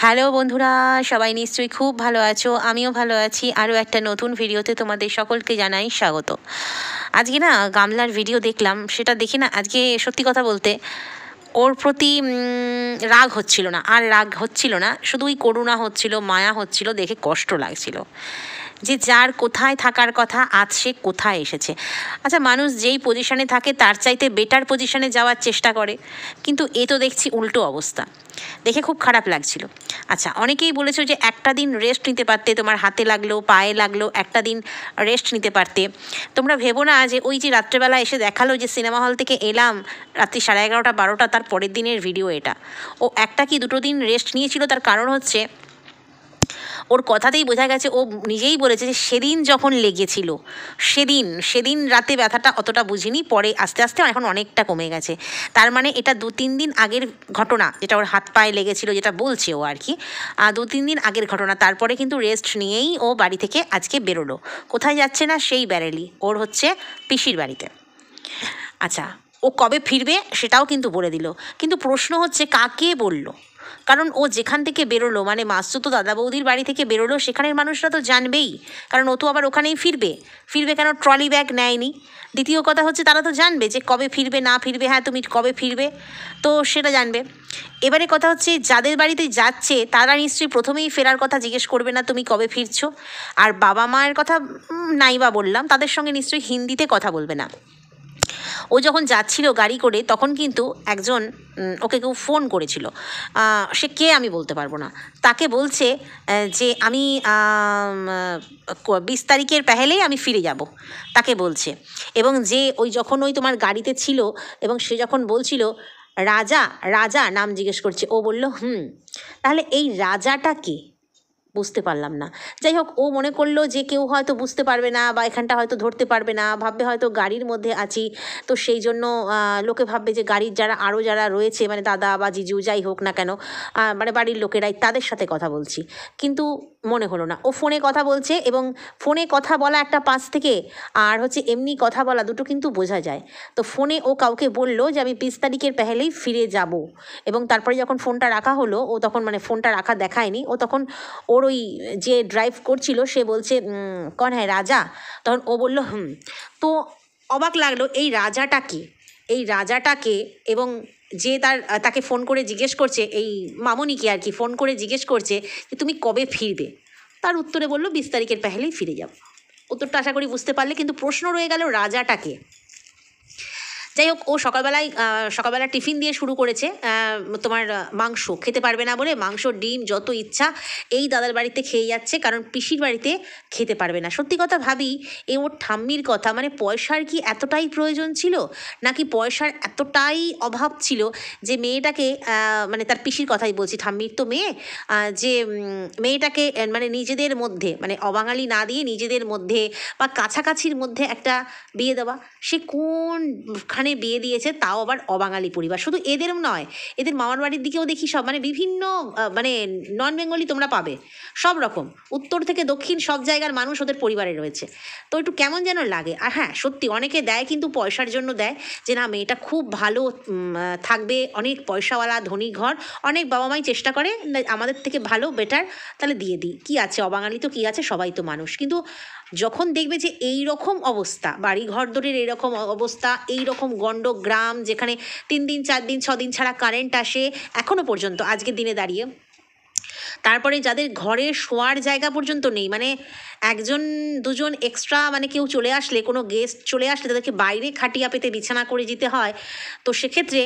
Hello বন্ধুরা, সবাই নিশ্চয়ই খুব ভালো আছো। আমিও ভালো আছি। আরও একটা নতুন ভিডিওতে তোমাদের সকলকে জানাই স্বাগত। আজকে না গামলার ভিডিও দেখলাম, সেটা দেখে না আজকে সত্যি কথা বলতে ওর প্রতি রাগ হচ্ছিল না, আর রাগ হচ্ছিল না, শুধুই করুণা হচ্ছিল, মায়া হচ্ছিল, দেখে কষ্ট লাগছিল যে যার কোথায় থাকার কথা আজ সে কোথায় এসেছে। আচ্ছা, মানুষ যেই পজিশনে থাকে তার চাইতে বেটার পজিশনে যাওয়ার চেষ্টা করে, কিন্তু এ তো দেখছি উল্টো অবস্থা। দেখে খুব খারাপ লাগছিল। আচ্ছা, অনেকেই বলেছো যে একটা দিন রেস্ট নিতে পারতে, তোমার হাতে লাগলো পায়ে লাগলো, একটা দিন রেস্ট নিতে পারতে। তোমরা ভেবো না যে ওই যে রাত্রেবেলা এসে দেখালো যে সিনেমা হল থেকে এলাম রাত্রি 11:30 12টা, তার পরের দিনের ভিডিও এটা। ও একটা কি দুটো দিন রেস্ট নিয়েছিল, তার কারণ হচ্ছে ওর কথাতেই বোঝা গেছে, ও নিজেই বলেছে যে সেদিন যখন লেগেছিল সেদিন রাতে ব্যথাটা অতটা বুঝিনি, পরে আস্তে আস্তে এখন অনেকটা কমে গেছে। তার মানে এটা 2-3 দিন আগের ঘটনা, যেটা ওর হাত পায়ে লেগেছিল, যেটা বলছে ও আর কি, 2-3 দিন আগের ঘটনা। তারপরে কিন্তু রেস্ট নিয়েই ও বাড়ি থেকে আজকে বেরোলো। কোথায় যাচ্ছে না সেই ব্যারেলি, ওর হচ্ছে পিসির বাড়িতে। আচ্ছা, ও কবে ফিরবে সেটাও কিন্তু বলে দিল, কিন্তু প্রশ্ন হচ্ছে কাকে বলল? কারণ ও যেখান থেকে বেরোলো, মানে মাসুতো দাদা বৌদির বাড়ি থেকে বেরোলো, সেখানের মানুষরা তো জানবেই, কারণ ও তো আবার ওখানেই ফিরবে কেন, ট্রলি ব্যাগ নেয়নি। দ্বিতীয় কথা হচ্ছে তারা তো জানবে যে কবে ফিরবে না ফিরবে, হ্যাঁ তুমি কবে ফিরবে, তো সেটা জানবে। এবারে কথা হচ্ছে যাদের বাড়িতে যাচ্ছে তারা নিশ্চয়ই প্রথমেই ফেরার কথা জিজ্ঞেস করবে না তুমি কবে ফিরছো। আর বাবা মায়ের কথা নাই বা বললাম, তাদের সঙ্গে নিশ্চয়ই হিন্দিতে কথা বলবে না। ও যখন যাচ্ছিল গাড়ি করে তখন কিন্তু একজন ওকে কেউ ফোন করেছিল, সে কে আমি বলতে পারবো না। তাকে বলছে যে আমি 20 তারিখের পেহেলেই আমি ফিরে যাব, তাকে বলছে। এবং যে ওই যখন ওই তোমার গাড়িতে ছিল এবং সে যখন বলছিল রাজা রাজা নাম জিজ্ঞেস করছে, ও বলল তাহলে এই রাজাটা কে, বুঝতে পারলাম না। যাই হোক, ও মনে করলো যে কেউ হয়তো বুঝতে পারবে না বা এখানটা হয়তো ধরতে পারবে না, ভাববে হয়তো গাড়ির মধ্যে আছি, তো সেই জন্য লোকে ভাববে যে গাড়ির যারা রয়েছে, মানে দাদা বা জিজু যাই হোক না কেন, মানে বাড়ির লোকেরাই তাদের সাথে কথা বলছি। কিন্তু মনে হলো না, ও ফোনে কথা বলছে, এবং ফোনে কথা বলা একটা পাশ থেকে আর হচ্ছে এমনি কথা বলা দুটো কিন্তু বোঝা যায়। তো ফোনে ও কাউকে বললো যে আমি 20 তারিখের পেহেলেই ফিরে যাব, এবং তারপরে যখন ফোনটা রাখা হলো, ও তখন মানে ফোনটা রাখা দেখায়নি, ও তখন ওর ওই যে ড্রাইভ করছিল সে বলছে কন হ্যাঁ রাজা, তখন ও বলল তো অবাক লাগলো এই রাজাটাকে, এবং যে তাকে ফোন করে জিজ্ঞেস করছে, এই মামনিকে আর কি ফোন করে জিজ্ঞেস করছে যে তুমি কবে ফিরবে, তার উত্তরে বলল 20 তারিখের পেহেলেই ফিরে যাব। উত্তরটা আশা করি বুঝতে পারলে, কিন্তু প্রশ্ন রয়ে গেল রাজাটাকে। যাই হোক, ও সকালবেলা টিফিন দিয়ে শুরু করেছে, তোমার মাংস খেতে পারবে না বলে মাংস ডিম যত ইচ্ছা এই দাদার বাড়িতে খেয়ে যাচ্ছে, কারণ পিসির বাড়িতে খেতে পারবে না। সত্যি কথা ভাবি, এ ওর ঠাম্মির কথা, মানে পয়সার কি এতটাই প্রয়োজন ছিল, নাকি পয়সার এতটাই অভাব ছিল যে মেয়েটাকে, মানে তার পিসির কথাই বলছি, ঠাম্মির তো মেয়ে, যে মেয়েটাকে মানে নিজেদের মধ্যে, মানে অবাঙালি না দিয়ে নিজেদের মধ্যে বা কাছাকাছির মধ্যে একটা বিয়ে দেওয়া। সে কোনখানে বিয়ে দিয়েছে, তাও আবার অবাঙালি পরিবার। শুধু এদের নয়, এদের মামার বাড়ির দিকেও দেখি সব, মানে বিভিন্ন মানে নন বেঙ্গলি তোমরা পাবে, সব রকম উত্তর থেকে দক্ষিণ সব জায়গার মানুষ ওদের পরিবারে রয়েছে। তো একটু কেমন যেন লাগে। আর হ্যাঁ, সত্যি অনেকে দেয় কিন্তু পয়সার জন্য দেয়, যে না মেয়েটা খুব ভালো থাকবে, অনেক পয়সাওয়ালা ধনী ঘর, অনেক বাবা মাই চেষ্টা করে আমাদের থেকে ভালো বেটার, তাহলে দিয়ে দিই, কী আছে অবাঙালি তো কী আছে, সবাই তো মানুষ। কিন্তু যখন দেখবে যে এই রকম অবস্থা, বাড়ি ঘর দরের এইরকম অবস্থা, এই রকম গণ্ড গ্রাম, যেখানে 3 দিন 4 দিন 6 দিন ছাড়া কারেন্ট আসে এখনও পর্যন্ত আজকের দিনে দাঁড়িয়ে, তারপরে যাদের ঘরে শোয়ার জায়গা পর্যন্ত নেই, মানে একজন দুজন এক্সট্রা, মানে কেউ চলে আসলে, কোনো গেস্ট চলে আসলে তাদেরকে বাইরে খাটিয়া পেতে বিছানা করে দিতে হয়। তো সেক্ষেত্রে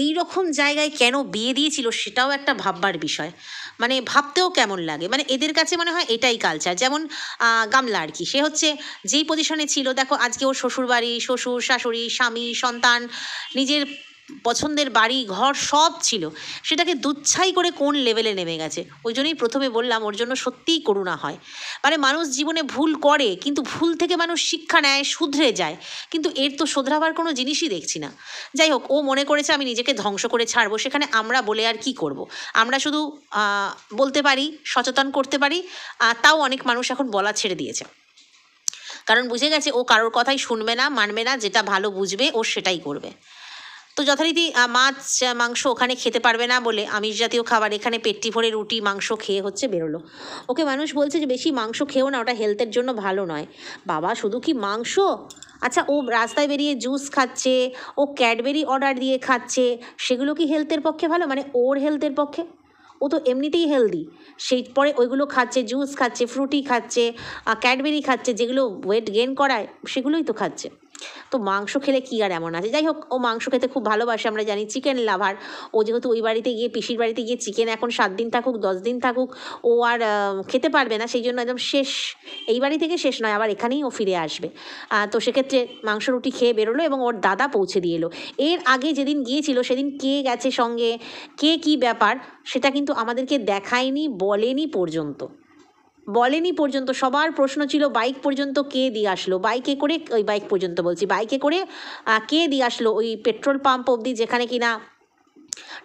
এই রকম জায়গায় কেন বিয়ে দিয়েছিল সেটাও একটা ভাববার বিষয়, মানে ভাবতেও কেমন লাগে। মানে এদের কাছে মনে হয় এটাই কালচার। যেমন গামলা আর কি, সে হচ্ছে যেই পজিশনে ছিল, দেখো আজকে ওর শ্বশুর বাড়ি, শ্বশুর শাশুড়ি স্বামী সন্তান, নিজের পছন্দের বাড়ি ঘর সব ছিল, সেটাকে দুচ্ছাই করে কোন লেভেলে নেমে গেছে। ওই জন্যই প্রথমে বললাম ওর জন্য সত্যিই করুণা হয়। মানে মানুষ জীবনে ভুল করে, কিন্তু ভুল থেকে মানুষ শিক্ষা নেয়, শুধরে যায়, কিন্তু এর তো শোধরাবার কোনো জিনিসই দেখছি না। যাই হোক, ও মনে করেছে আমি নিজেকে ধ্বংস করে ছাড়বো, সেখানে আমরা বলে আর কি করব। আমরা শুধু বলতে পারি, সচেতন করতে পারি, তাও অনেক মানুষ এখন বলা ছেড়ে দিয়েছে, কারণ বুঝে গেছে ও কারোর কথাই শুনবে না, মানবে না, যেটা ভালো বুঝবে ও সেটাই করবে। তো যথারীতি মাছ মাংস ওখানে খেতে পারবে না বলে আমিষ জাতীয় খাবার এখানে পেটটি ভরে রুটি মাংস খেয়ে হচ্ছে বেরোলো। ওকে মানুষ বলছে যে বেশি মাংস খেও না, ওটা হেলথের জন্য ভালো নয়। বাবা শুধু কি মাংস? আচ্ছা ও রাস্তায় বেরিয়ে জুস খাচ্ছে, ও ক্যাডবেরি অর্ডার দিয়ে খাচ্ছে, সেগুলো কি হেলথের পক্ষে ভালো? মানে ওর হেলথের পক্ষে? ও তো এমনিতেই হেলদি, সেই পরে ওইগুলো খাচ্ছে, জুস খাচ্ছে, ফ্রুটি খাচ্ছে, ক্যাডবেরি খাচ্ছে, যেগুলো ওয়েট গেন করায় সেগুলোই তো খাচ্ছে। তো মাংস খেলে কী আর এমন আছে? যাই হোক, ও মাংস খেতে খুব ভালোবাসে, আমরা জানি, চিকেন লাভার। ও যেহেতু ওই বাড়িতে গিয়ে, পিসির বাড়িতে গিয়ে চিকেন এখন 7 দিন থাকুক 10 দিন থাকুক ও আর খেতে পারবে না, সেই জন্য একদম শেষ, এই বাড়ি থেকে শেষ নয়, আবার এখানেই ও ফিরে আসবে। তো সেক্ষেত্রে মাংস রুটি খেয়ে বেরোলো এবং ওর দাদা পৌঁছে দিয়ে এলো। এর আগে যেদিন গিয়েছিল সেদিন কে গেছে সঙ্গে, কে কী ব্যাপার, সেটা কিন্তু আমাদেরকে দেখায়নি, বলেনি পর্যন্ত। সবার প্রশ্ন ছিল বাইক পর্যন্ত কে দিয়ে আসলো, বাইকে করে, ওই বাইক পর্যন্ত বলছি, বাইকে করে কে দিয়ে আসলো ওই পেট্রোল পাম্প অবধি, যেখানে কিনা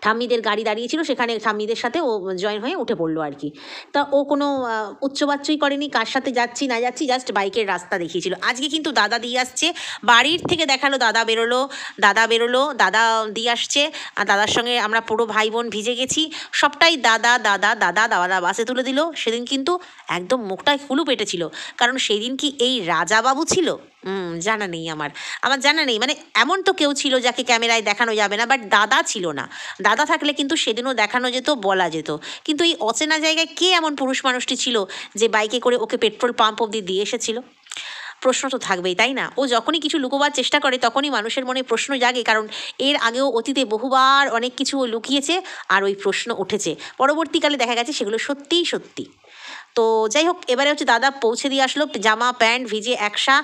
ঠাম্মিদের গাড়ি দাঁড়িয়েছিল, সেখানে ঠাম্মিদের সাথে ও জয়েন হয়ে উঠে পড়লো আর কি। তা ও কোনো উচ্চবাচ্যই করেনি, কার সাথে যাচ্ছি না যাচ্ছি, জাস্ট বাইকের রাস্তা দেখিয়েছিল। আজকে কিন্তু দাদা দিয়ে আসছে, বাড়ির থেকে দেখালো দাদা বেরোলো, দাদা দিয়ে আসছে, আর দাদার সঙ্গে আমরা পুরো ভাই বোন ভিজে গেছি, সবটাই দাদা দাদা দাদা দাদা বাসে তুলে দিল। সেদিন কিন্তু একদম মুখটায় কুলু পেটেছিল, কারণ সেই দিন কি এই রাজাবাবু ছিল? জানা নেই, আমার জানা নেই, মানে এমন তো কেউ ছিল যাকে ক্যামেরায় দেখানো যাবে না, বাট দাদা ছিল না। দাদা থাকলে কিন্তু সেদিনও দেখানো যেত, বলা যেত। কিন্তু এই অচেনা জায়গায় কে এমন পুরুষ মানুষটি ছিল যে বাইকে করে ওকে পেট্রোল পাম্প অবধি দিয়ে এসেছিল? প্রশ্ন তো থাকবেই, তাই না? ও যখনই কিছু লুকোবার চেষ্টা করে তখনই মানুষের মনে প্রশ্ন জাগে, কারণ এর আগেও অতীতে বহুবার অনেক কিছু ও লুকিয়েছে আর ওই প্রশ্ন উঠেছে, পরবর্তীকালে দেখা গেছে সেগুলো সত্যিই সত্যি। তো যাই হোক, এবারে হচ্ছে দাদা পৌঁছে দিয়ে আসলো, জামা প্যান্ট ভিজে একসা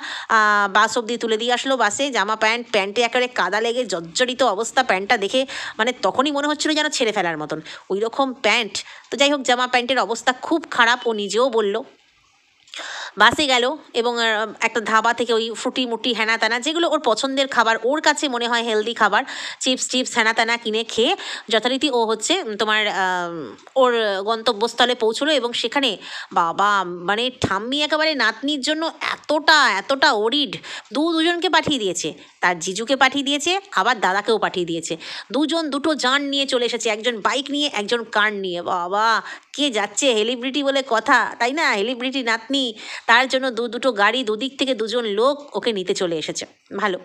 বাস অবধি তুলে দিয়ে আসলো বাসে, জামা প্যান্টে একেবারে কাদা লেগে জর্জরিত অবস্থা, প্যান্টটা দেখে মানে তখনই মনে হচ্ছিল যেন ছেড়ে ফেলার মতন ওই রকম প্যান্ট। তো যাই হোক, জামা প্যান্টের অবস্থা খুব খারাপ, ও নিজেও বলল। বাসে গেল এবং একটা ধাবা থেকে ওই ফ্রুটি মুটি হ্যানা ত্যানা, যেগুলো ওর পছন্দের খাবার, ওর কাছে মনে হয় হেলদি খাবার, চিপস টিপস হ্যানা ত্যানা কিনে খেয়ে যথারীতি ও হচ্ছে তোমার ওর গন্তব্যস্থলে পৌঁছলো। এবং সেখানে বাবা, মানে ঠাম্মি একেবারে নাতনির জন্য এতটা ওরিড, দুজনকে পাঠিয়ে দিয়েছে, তার জিজুকে পাঠিয়ে দিয়েছে, আবার দাদাকেও পাঠিয়ে দিয়েছে। দুজন দুটো যান নিয়ে চলে এসেছে, একজন বাইক নিয়ে, একজন কার নিয়ে। বাবা, কে যাচ্ছে, সেলিব্রিটি বলে কথা, তাই না? সেলিব্রিটি নাতনি, তার জন্য দুটো গাড়ি, দুদিক থেকে দুজন লোক ওকে নিতে চলে এসেছে। ভালো,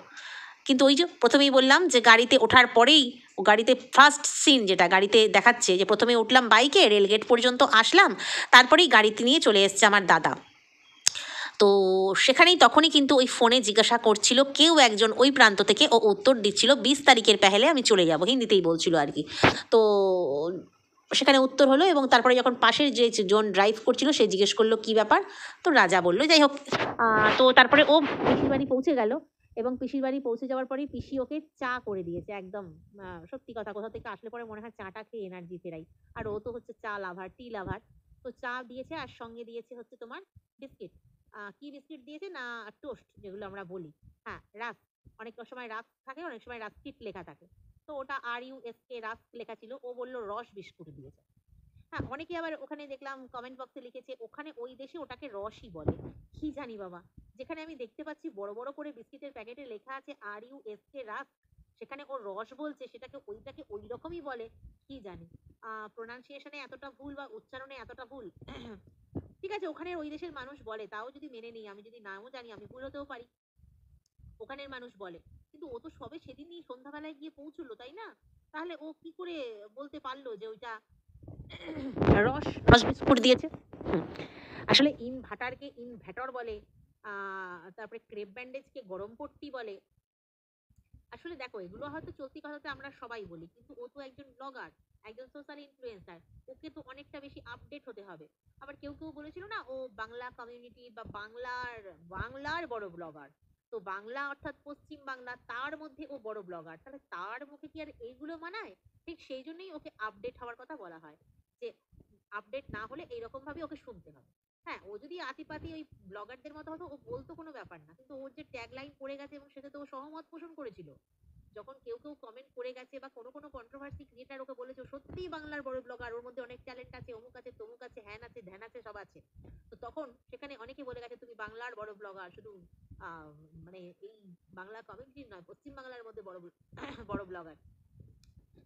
কিন্তু ওই যে প্রথমেই বললাম যে গাড়িতে ওঠার পরেই, ও গাড়িতে ফার্স্ট সিন যেটা গাড়িতে দেখাচ্ছে, যে প্রথমে উঠলাম বাইকে, রেলগেট পর্যন্ত আসলাম, তারপরেই গাড়িতে নিয়ে চলে এসছে আমার দাদা। তো সেখানেই তখনই কিন্তু ওই ফোনে জিজ্ঞাসা করছিল কেউ একজন ওই প্রান্ত থেকে, ও উত্তর দিচ্ছিল 20 তারিখের পেহেলে আমি চলে যাব, হিন্দিতেই বলছিল আর কি। তো সেখানে উত্তর হলো, এবং তারপরে যখন পাশের যে জন ড্রাইভ করছিল সে জিজ্ঞেস করলো কী ব্যাপার, তো রাজা বললো। যাই হোক, তো তারপরে ও পিসির বাড়ি পৌঁছে গেল, এবং পিসির বাড়ি পৌঁছে যাওয়ার পরেই পিসি ওকে চা করে দিয়েছে একদম। সত্যি কথা, কোথাও থেকে আসলে পরে মনে হয় চাটা খেয়ে এনার্জি ফেরাই, আর ও তো হচ্ছে চা লাভার, টি লাভার। তো চা দিয়েছে, আর সঙ্গে দিয়েছে হচ্ছে তোমার বিস্কিট। কি বিস্কিট দিয়েছে না, টোস্ট যেগুলো আমরা বলি, হ্যাঁ রাস্ক, অনেক সময় রাস্ক থাকে, অনেক সময় রাস্কিট লেখা থাকে, তো ওটা RUSK রাস্ক লেখা ছিল, ও বললো রস বিস্কুট দিয়েছে। হ্যাঁ, অনেকে আবার ওখানে দেখলাম কমেন্ট বক্সে লিখেছে ওখানে ওই দেশে ওটাকে রসই বলে, কি জানি বাবা। যেখানে আমি দেখতে পাচ্ছি বড় বড় করে বিস্কিটের প্যাকেটে লেখা আছে RUSK রাস্ক, সেখানে ও রস বলছে, সেটাকে ওইটাকে ওই রকমই বলে, কি জানি। প্রোনাউন্সিয়েশনে এতটা ভুল বা উচ্চারণে এতটা ভুল। ঠিক আছে, ওখানে ওই দেশের মানুষ বলে, তাও যদি মেনে নিই, আমি যদি নাও জানি, আমি ভুল হতেও পারি, ওখানের মানুষ বলে। কিন্তু ও তো সবে সেদিনই সন্ধ্যাবেলায় গিয়ে পৌঁছলো, তাই না? তাহলে ও কি করে বলতে পারলো যে ওইটা রস বিস্কুট দিয়েছে? আসলে ইনভার্টারকে ইনভ্যাটর বলে, তারপরে ক্রেপ ব্যান্ডেজকে গরম পট্টি বলে। আসলে দেখো, এগুলো হয়তো চলতি কথাতে আমরা সবাই বলি, কিন্তু ও তো একজন ব্লগার, একজন সোশ্যাল ইনফ্লুয়েন্সার, ওকে তো অনেকটা বেশি আপডেট হতে হবে। আবার কেউ কেউ বলেছিল না ও বাংলা কমিউনিটি বা বাংলার বড় ব্লগার। তো বাংলা অর্থাৎ পশ্চিম বাংলা, তার মধ্যে ও বড় ব্লগার, তাহলে তার মুখে কি আর এইগুলো মানায়? ঠিক সেই জন্যই ওকে আপডেট হওয়ার কথা বলা হয়, যে আপডেট না হলে এইরকম ভাবে ওকে শুনতে হবে। হ্যাঁ, ও যদি আতিপাতি ওই ব্লগারদের মতো হতো, ও বলতো কোনো ব্যাপার না, কিন্তু ওর যে ট্যাগ লাইন পড়ে গেছে এবং সেটা তো ও সহমত পোষণ করেছিল। যখন কেউ কমেন্ট করে গেছে বা কোনো কন্ট্রোভার্সি ক্রিয়েটার ওকে বলেছে সত্যিই বাংলার বড় ব্লগার, ওর মধ্যে অনেক ট্যালেন্ট আছে, অমুক আছে, তমুক আছে, হ্যান আছে, ধ্যান আছে, সব আছে, তো তখন সেখানে অনেকে বলে গেছে তুমি বাংলার বড় ব্লগার, শুধু মানে এই বাংলা কমিউনিটি নয়, পশ্চিমবাংলার মধ্যে বড় বড় ব্লগার,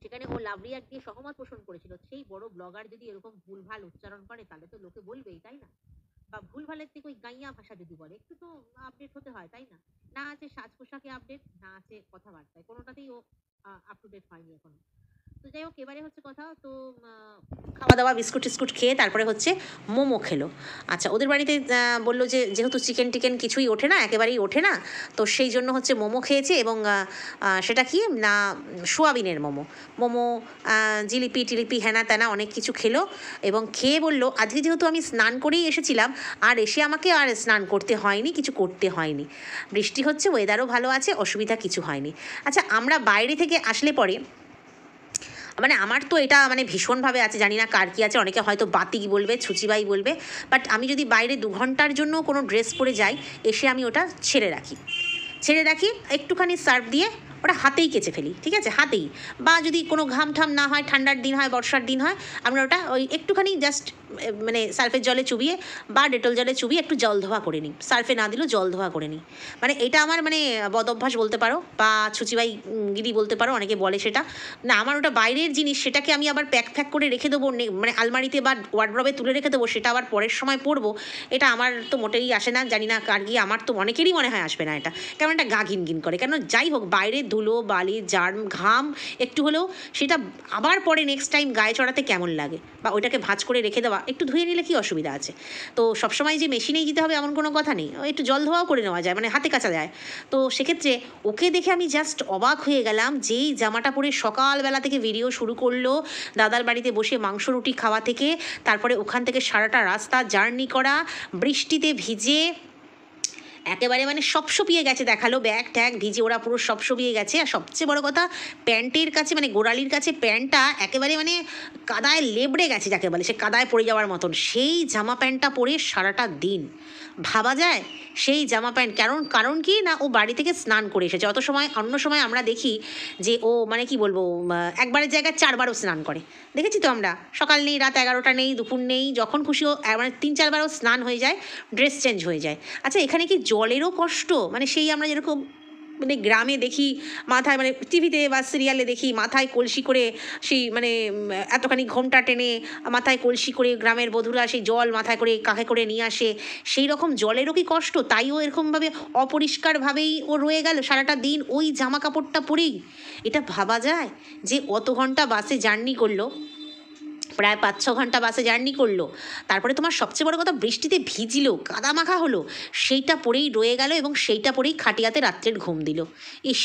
সেখানে ও লাভ রিয়াক্ট দিয়ে সহমত পোষণ করেছিল। সেই বড় ব্লগার যদি এরকম ভুলভাল উচ্চারণ করে তাহলে তো লোকে বলবেই, তাই না? বা ভুলভালের থেকে ওই গাইয়া ভাষা যদি বলে, একটু তো আপডেট হতে হয়, তাই না? না আছে সাজ পোশাকে আপডেট, না আছে কথাবার্তায়, কোনোটাতেই ও আপ টু ডেট হয়নি এখনো। তো যাই হোক, এবারে হচ্ছে কথা তো খাওয়া দাওয়া বিস্কুট টিস্কুট খেয়ে তারপরে হচ্ছে মোমো খেলো। আচ্ছা, ওদের বাড়িতে বললো যে যেহেতু চিকেন টিকেন কিছুই ওঠে না, একেবারেই ওঠে না, তো সেই জন্য হচ্ছে মোমো খেয়েছে। এবং সেটা কি না, সোয়াবিনের মোমো, মোমো জিলিপি টিলিপি হেনা তেনা অনেক কিছু খেলো। এবং খেয়ে বললো আজকে যেহেতু আমি স্নান করেই এসেছিলাম, আর এসে আমাকে আর স্নান করতে হয়নি, কিছু করতে হয়নি, বৃষ্টি হচ্ছে, ওয়েদারও ভালো আছে, অসুবিধা কিছু হয়নি। আচ্ছা, আমরা বাইরে থেকে আসলে পরে মানে আমার তো এটা মানে ভীষণভাবে আছে, জানি না কার কী আছে, অনেকে হয়তো বাতিক বলবে, ছুচিবাই বলবে, বাট আমি যদি বাইরে 2 ঘন্টার জন্য কোনো ড্রেস পরে যাই, এসে আমি ওটা ছেড়ে রাখি একটুখানি সার্ফ দিয়ে, ওটা হাতেই কেচে ফেলি, ঠিক আছে, হাতেই। বা যদি কোনো ঘাম ঠাম না হয়, ঠান্ডার দিন হয়, বর্ষার দিন হয়, আমরা ওটা ওই একটুখানি জাস্ট মানে সার্ফের জলে চুবিয়ে বা ডেটল জলে চুবিয়ে একটু জল ধোয়া করে নিই, সার্ফে না দিলেও জল ধোয়া করে নিই। মানে এটা আমার মানে বদ অভ্যাস বলতে পারো, বা ছুচিবাই গিরি বলতে পারো, অনেকে বলে সেটা। না, আমার ওটা বাইরের জিনিস, সেটাকে আমি আবার প্যাক ফ্যাক করে রেখে দেবো, মানে আলমারিতে বা ওয়ার্ড্রবে তুলে রেখে দেবো, সেটা আবার পরের সময় পরবো, এটা আমার তো মোটেই আসে না। জানি না কার গিয়ে, আমার তো অনেকেরই মনে হয় আসবে না এটা, কেমন একটা গা ঘিন ঘিন করে। কেন, যাই হোক, বাইরের ধুলো বালি জার্ম ঘাম একটু হলেও সেটা আবার পরে নেক্সট টাইম গায়ে চড়াতে কেমন লাগে, বা ওইটাকে ভাঁজ করে রেখে দেওয়া, একটু ধুয়ে নিলে কি অসুবিধা আছে? তো সবসময় যে মেশিনেই দিতে হবে এমন কোনো কথা নেই, একটু জল ধোয়াও করে নেওয়া যায়, মানে হাতে কাচা যায়। তো সেক্ষেত্রে ওকে দেখে আমি জাস্ট অবাক হয়ে গেলাম, যেই জামাটা পরে সকালবেলা থেকে ভিডিও শুরু করলো, দাদার বাড়িতে বসে মাংস রুটি খাওয়া থেকে, তারপরে ওখান থেকে সারাটা রাস্তা জার্নি করা, বৃষ্টিতে ভিজে একেবারে মানে সপসপিয়ে গেছে, দেখালো ব্যাগ ট্যাগ ভিজে ওরা পুরো সপসপিয়ে গেছে। আর সবচেয়ে বড় কথা, প্যান্টের কাছে মানে গোড়ালির কাছে প্যান্টটা একেবারে মানে কাদায় লেবড়ে গেছে, যাকে বলে সে কাদায় পড়ে যাওয়ার মতন। সেই জামা প্যান্টটা পরে সারাটা দিন, ভাবা যায়? সেই জামা প্যান্ট, কারণ কি না, ও বাড়ি থেকে স্নান করে এসেছে। অত সময় অন্য সময় আমরা দেখি যে ও মানে কি বলবো, একবারের জায়গায় 4বারও স্নান করে, দেখেছি তো আমরা। সকাল নেই, রাত 11টা নেই, দুপুর নেই, যখন খুশি ও মানে 3-4বারও স্নান হয়ে যায়, ড্রেস চেঞ্জ হয়ে যায়। আচ্ছা, এখানে কি জলেরও কষ্ট? মানে সেই আমরা যেরকম মানে গ্রামে দেখি মাথায়, মানে টিভিতে বা সিরিয়ালে দেখি মাথায় কলসি করে, সেই মানে এতখানি ঘোমটা টেনে মাথায় কলসি করে গ্রামের বধূরা সেই জল মাথায় করে কাঁখে করে নিয়ে আসে, সেই রকম জলেরও কি কষ্ট? তাই ও এরকমভাবে অপরিষ্কারভাবেই ও রয়ে গেল সারাটা দিন ওই জামা কাপড়টা পরেই। এটা ভাবা যায় যে অত ঘন্টা বাসে জার্নি করলো, প্রায় 5-6 ঘন্টা বাসে জার্নি করলো, তারপরে তোমার সবচেয়ে বড় কথা বৃষ্টিতে ভিজলো, কাদা মাখা হলো, সেইটা পরেই রয়ে গেল, এবং সেইটা পরেই খাটিয়াতে রাত্রের ঘুম দিল। ইস,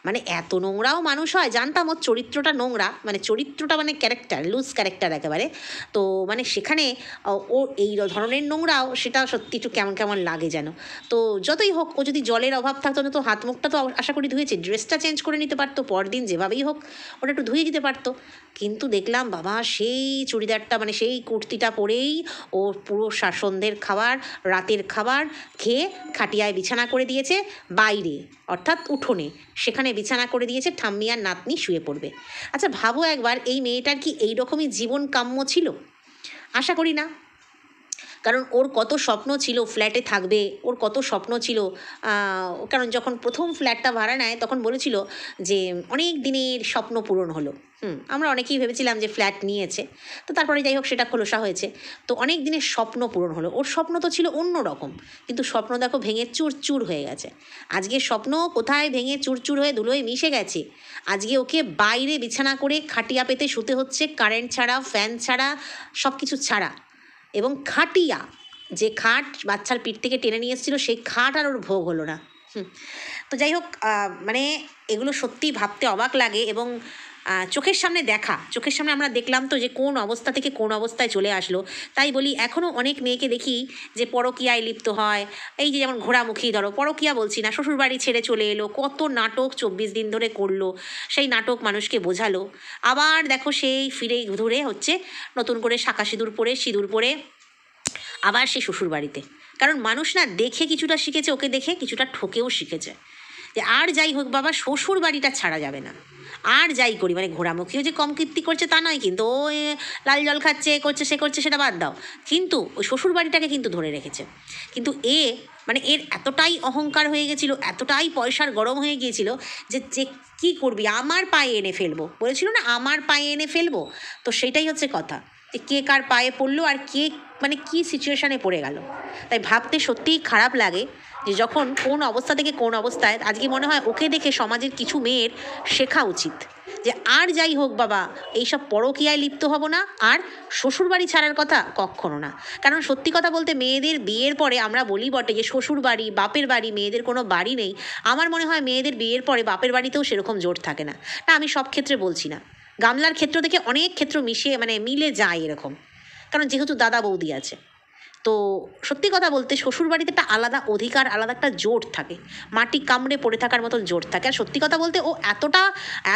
মানে এত নোংরাও মানুষ হয়, জানতাম ওর চরিত্রটা নোংরা, মানে চরিত্রটা মানে ক্যারেক্টার, লুজ ক্যারেক্টার একেবারে। তো মানে সেখানে ও এই ধরনের নোংরাও, সেটা সত্যি একটু কেমন কেমন লাগে যেন। তো যতই হোক, ও যদি জলের অভাব থাকতো না, তো হাত মুখটা তো আশা করি ধুয়েছে, ড্রেসটা চেঞ্জ করে নিতে পারতো, পরদিন যেভাবেই হোক ওটা একটু ধুয়ে দিতে পারতো। কিন্তু দেখলাম বাবা, সেই চুড়িদারটা মানে সেই কুর্তিটা পরেই ও পুরো সন্ধ্যের খাবার, রাতের খাবার খেয়ে খাটিয়ায় বিছানা করে দিয়েছে বাইরে, অর্থাৎ উঠোনে, সেখানে বিছানা করে দিয়েছে, ঠাম্মি আর নাতনি শুয়ে পড়বে। আচ্ছা ভাবো একবার, এই মেয়েটার কি এই রকমই জীবন কাম্য ছিল? আশা করি না। কারণ ওর কত স্বপ্ন ছিল ফ্ল্যাটে থাকবে, ওর কত স্বপ্ন ছিল। কারণ যখন প্রথম ফ্ল্যাটটা ভাড়া নেয় তখন বলেছিল যে অনেক দিনের স্বপ্ন পূরণ হলো। আমরা অনেকেই ভেবেছিলাম যে ফ্ল্যাট নিয়েছে, তো তারপরে যাই হোক সেটা খোলসা হয়েছে। তো অনেক দিনের স্বপ্ন পূরণ হলো, ওর স্বপ্ন তো ছিল অন্য রকম, কিন্তু স্বপ্ন দেখো ভেঙে চুরচুর হয়ে গেছে। আজকে স্বপ্ন কোথায় ভেঙে চুরচুর হয়ে ধুলোয় মিশে গেছে। আজকে ওকে বাইরে বিছানা করে খাটিয়া পেতে শুতে হচ্ছে, কারেন্ট ছাড়া, ফ্যান ছাড়া, সব কিছু ছাড়া। এবং খাটিয়া, যে খাট বাচ্চার পিঠ থেকে টেনে নিয়ে এসেছিলো, সেই খাট আর ওর ভোগ হলো না। তো যাই হোক, মানে এগুলো সত্যিই ভাবতে অবাক লাগে। এবং চোখের সামনে আমরা দেখলাম তো যে কোন অবস্থা থেকে কোন অবস্থায় চলে আসলো। তাই বলি, এখনও অনেক মেয়েকে দেখি যে পরকীয়ায় লিপ্ত হয়। এই যে যেমন ঘোড়ামুখী, ধরো পরকীয়া বলছি না, শ্বশুরবাড়ি ছেড়ে চলে এলো, কত নাটক 24 দিন ধরে করলো, সেই নাটক মানুষকে বোঝালো, আবার দেখো সেই ফিরে ধরে হচ্ছে নতুন করে শাঁখা সিঁদুর পরে আবার সে শ্বশুরবাড়িতে। কারণ মানুষ না দেখে কিছুটা শিখেছে, ওকে দেখে কিছুটা ঠকেও শিখেছে, যে আর যাই হোক বাবা, শ্বশুর বাড়িটা ছাড়া যাবে না, আর যাই করি, মানে ঘোড়ামুখীও যে কম কীর্তি করছে তা নয়, কিন্তু ও লাল জল খাচ্ছে, করছে, সে করছে, সেটা বাদ দাও, কিন্তু ওই শ্বশুর বাড়িটাকে কিন্তু ধরে রেখেছে। কিন্তু মানে এর এতটাই অহংকার হয়ে গেছিলো, এতটাই পয়সার গরম হয়ে গিয়েছিল যে কী করবি, আমার পায়ে এনে ফেলবো, বলেছিল না আমার পায়ে এনে ফেলবো। তো সেটাই হচ্ছে কথা, যে কে কার পায়ে পড়লো আর কে মানে কী সিচুয়েশানে পড়ে গেল। তাই ভাবতে সত্যিই খারাপ লাগে যে যখন কোন অবস্থা থেকে কোন অবস্থায়, আজকে মনে হয় ওকে দেখে সমাজের কিছু মেয়ের শেখা উচিত যে আর যাই হোক বাবা, এইসব পরকীয়ায় লিপ্ত হব না, আর শ্বশুরবাড়ি ছাড়ার কথা কখনো না। কারণ সত্যি কথা বলতে মেয়েদের বিয়ের পরে আমরা বলি বটে যে শ্বশুর বাড়ি, বাপের বাড়ি, মেয়েদের কোনো বাড়ি নেই। আমার মনে হয় মেয়েদের বিয়ের পরে বাপের বাড়িতেও সেরকম জোর থাকে না। না, আমি সব ক্ষেত্রে বলছি না, গামলার ক্ষেত্র থেকে অনেক ক্ষেত্র মিলে যায় এরকম, কারণ যেহেতু দাদা বৌদি আছে। তো সত্যি কথা বলতে শ্বশুরবাড়িতে একটা আলাদা অধিকার, আলাদা একটা জোর থাকে, মাটি কামড়ে পড়ে থাকার মতন জোর থাকে। আর সত্যি কথা বলতে ও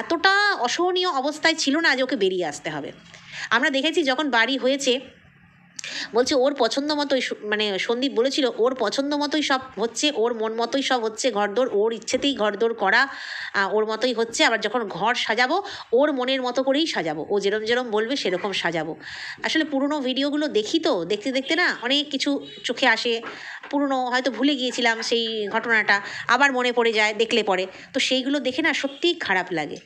এতটা অসহনীয় অবস্থায় ছিল না যে ওকে বেরিয়ে আসতে হবে। আমরা দেখেছি যখন বাড়ি হয়েছে, বলছে ওর পছন্দ মতোই, মানে সন্দীপ বলেছিল ওর পছন্দ মতোই সব হচ্ছে, ওর মন মতোই সব হচ্ছে, ঘরদোর ওর ইচ্ছেতেই ঘরদোর করা, ওর মতোই হচ্ছে। আবার যখন ঘর সাজাবো ওর মনের মতো করেই সাজাবো, ও যেরম যেরম বলবে সেরকম সাজাবো। আসলে পুরনো ভিডিওগুলো দেখি তো, দেখতে দেখতে না অনেক কিছু চোখে আসে, পুরনো হয়তো ভুলে গিয়েছিলাম সেই ঘটনাটা, আবার মনে পড়ে যায় দেখলে পরে। তো সেইগুলো দেখে না সত্যিই খারাপ লাগে।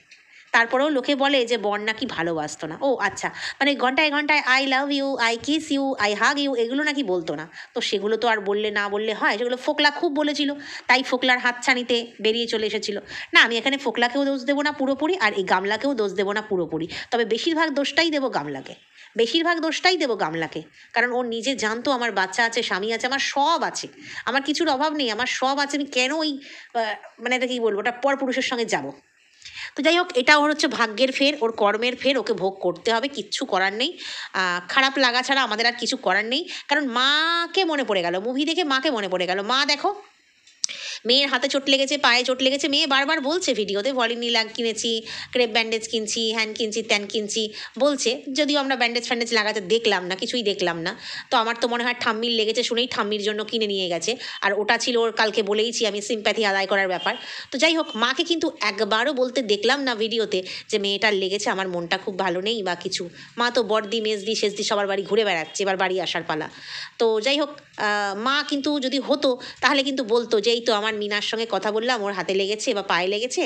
তারপরেও লোকে বলে যে বর নাকি ভালোবাসতো না। ও আচ্ছা, মানে ঘন্টায় ঘন্টায় I love you, I kiss you, I hug you, এগুলো নাকি বলতো না। তো সেগুলো তো আর না বললে হয়, সেগুলো ফোকলা খুব বলেছিল, তাই ফোকলার হাতছানিতে বেরিয়ে চলে এসেছিল। না, আমি এখানে ফোকলাকেও দোষ দেবো না পুরোপুরি, আর এই গামলাকেও দোষ দেবো না পুরোপুরি, তবে বেশিরভাগ দোষটাই দেবো গামলাকে। কারণ ও নিজে জানতো আমার বাচ্চা আছে, স্বামী আছে, আমার সব আছে, আমার কিছুর অভাব নেই, আমার সব আছে, আমি কেন ওই মানে এটা কী বলবো, ওটা পরপুরুষের সঙ্গে যাবো। তো যাই হোক, এটা ওর হচ্ছে ভাগ্যের ফের, ওর কর্মের ফের, ওকে ভোগ করতে হবে, কিচ্ছু করার নেই। খারাপ লাগা ছাড়া আমাদের আর কিছু করার নেই। কারণ মাকে মনে পড়ে গেল, মুভি দেখে মাকে মনে পড়ে গেল। মা দেখো, মেয়ের হাতে চোট লেগেছে, পায়ে চোট লেগেছে, মেয়ে বারবার বলছে ভিডিওতে ভলিনি কিনেছি, ক্রেপ ব্যান্ডেজ কিনছি, হ্যান কিনছি, ত্যান কিনছি বলছে, যদিও আমরা ব্যান্ডেজ ফ্যান্ডেজ লাগাতে দেখলাম না, কিছুই দেখলাম না। তো আমার তো মনে হয় ঠাম্মির লেগেছে শুনেই ঠাম্মির জন্য কিনে নিয়ে গেছে, আর ওটা ছিল ওর, কালকে বলেইছি আমি, সিম্প্যাথি আদায় করার ব্যাপার। তো যাই হোক, মাকে কিন্তু একবারও বলতে দেখলাম না ভিডিওতে যে মেয়েটার লেগেছে, আমার মনটা খুব ভালো নেই বা কিছু। মা তো বড়দি, মেজদি, শেষদি সবার বাড়ি ঘুরে বেড়াচ্ছে, এবার বাড়ি আসার পালা। তো যাই হোক, মা কিন্তু যদি হতো তাহলে কিন্তু বলতো যে এই তো আমার মিনার সঙ্গে কথা বললাম, ওর হাতে লেগেছে বা পায়ে লেগেছে,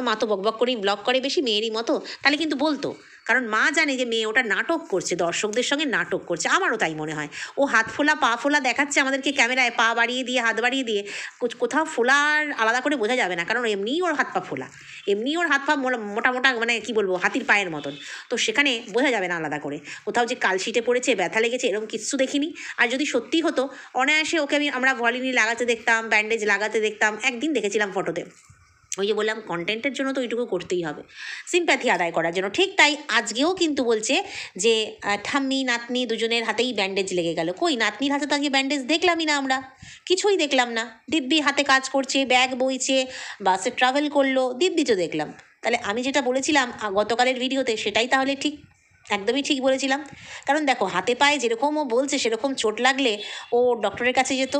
মা তো বকবক করেই ব্লগ করে বেশি, মেয়েরই মতো, তাহলে কিন্তু বলতো। কারণ মা জানে যে মেয়ে ওটা নাটক করছে, দর্শকদের সঙ্গে নাটক করছে, আমারও তাই মনে হয়। ও হাত ফোলা পা ফোলা দেখাচ্ছে আমাদেরকে ক্যামেরায়, পা বাড়িয়ে দিয়ে, হাত বাড়িয়ে দিয়ে, কোথাও ফোলার আলাদা করে বোঝা যাবে না, কারণ এমনিই ওর হাত পা ফোলা, এমনিই ওর হাত পা মোটা মোটা, মানে কি বলবো, হাতির পায়ের মতন। তো সেখানে বোঝা যাবে না আলাদা করে, কোথাও যে কালশিটে পড়েছে, ব্যথা লেগেছে, এরকম কিচ্ছু দেখিনি। আর যদি সত্যি হতো, অনায়াসে ওকে আমরা ভলিনি লাগাতে দেখতাম, ব্যান্ডেজ লাগাতে দেখতাম। একদিন দেখেছিলাম ফটোতে, ওই যে বললাম কন্টেন্টের জন্য তো ওইটুকু করতেই হবে, সিম্প্যাথি আদায় করার জন্য। ঠিক তাই আজকেও কিন্তু বলছে যে ঠাম্মি নাতনি দুজনের হাতেই ব্যান্ডেজ লেগে গেল। কই, নাতনির হাতে তো আজকে ব্যান্ডেজ দেখলামই না, আমরা কিছুই দেখলাম না। দিব্যি হাতে কাজ করছে, ব্যাগ বইছে, বাসে ট্রাভেল করলো, দিব্যি তো দেখলাম। তাহলে আমি যেটা বলেছিলাম গতকালের ভিডিওতে, সেটাই তাহলে ঠিক, একদমই ঠিক বলেছিলাম। কারণ দেখো, হাতে পায়ে যেরকম ও বলছে সেরকম চোট লাগলে ও ডক্টরের কাছে যেত,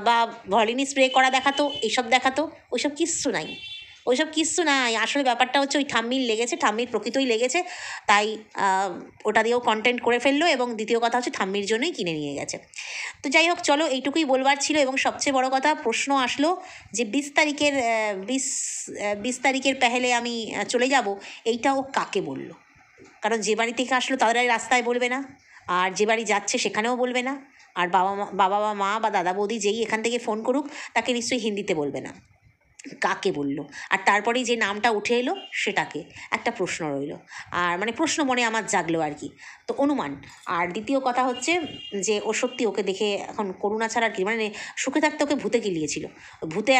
বা ভলিনি স্প্রে করা দেখাতো, এইসব দেখাতো। ওইসব কিচ্ছু নাই। আসলে ব্যাপারটা হচ্ছে ওই ঠাম্মির লেগেছে, ঠাম্মির প্রকৃতই লেগেছে, তাই ওটা দিয়েও কন্টেন্ট করে ফেললো, এবং দ্বিতীয় কথা হচ্ছে ঠাম্মির জন্যই কিনে নিয়ে গেছে। তো যাই হোক, চলো, এইটুকুই বলবার ছিল। এবং সবচেয়ে বড় কথা, প্রশ্ন আসলো যে 20 তারিখের পেহেলে আমি চলে যাব, এইটাও কাকে বললো? কারণ যে বাড়ি থেকে আসলো তাদের রাস্তায় বলবে না, আর যে বাড়ি যাচ্ছে সেখানেও বলবে না, আর বাবা বা মা বা দাদা বৌদি যেই এখান থেকে ফোন করুক তাকে নিশ্চয়ই হিন্দিতে বলবে না। কাকে বললো? আর তারপরেই যে নামটা উঠে এলো সেটাকে, একটা প্রশ্ন রইল, আর মানে প্রশ্ন মনে আমার জাগলো আর কি, তো অনুমান। আর দ্বিতীয় কথা হচ্ছে যে ও সত্যি, ওকে দেখে এখন করুণা ছাড়া আর কি, মানে সুখে থাকতে ওকে ভূতে কিলিয়েছিল,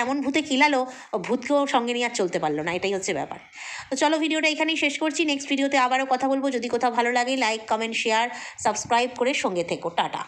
এমন ভূতে কিলালো, ভূতকেও সঙ্গে নিয়ে আর চলতে পারলো না, এটাই হচ্ছে ব্যাপার। তো চলো, ভিডিওটা এখানেই শেষ করছি, নেক্সট ভিডিওতে আবারও কথা বলবো। যদি কোথাও ভালো লাগে লাইক, কমেন্ট, শেয়ার, সাবস্ক্রাইব করে সঙ্গে থেকো। টাটা।